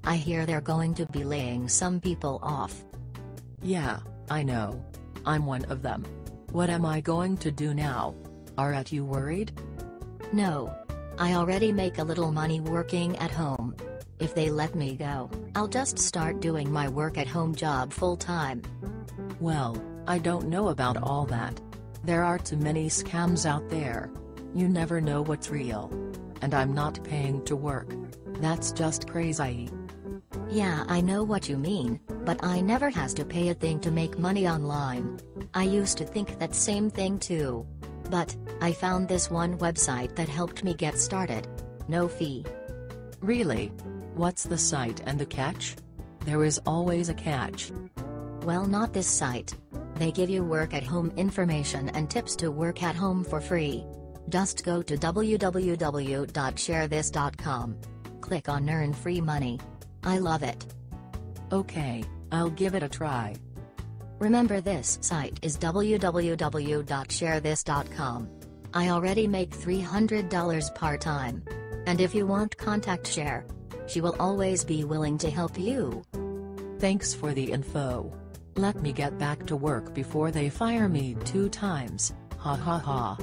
I hear they're going to be laying some people off. Yeah, I know. I'm one of them. What am I going to do now? Aren't you worried? No. I already make a little money working at home. If they let me go, I'll just start doing my work at home job full time. Well, I don't know about all that. There are too many scams out there. You never know what's real. And I'm not paying to work. That's just crazy. Yeah, I know what you mean, but I never has to pay a thing to make money online. I used to think that same thing too. But, I found this one website that helped me get started. No fee. Really? What's the site and the catch? There is always a catch. Well, not this site. They give you work at home information and tips to work at home for free. Just go to www.sharethis.com. Click on Earn Free Money. I love it. Okay, I'll give it a try. Remember, this site is www.sharethis.com. I already make $300 part-time. And if you want, contact Share. She will always be willing to help you. Thanks for the info. Let me get back to work before they fire me 2 times. Ha ha ha.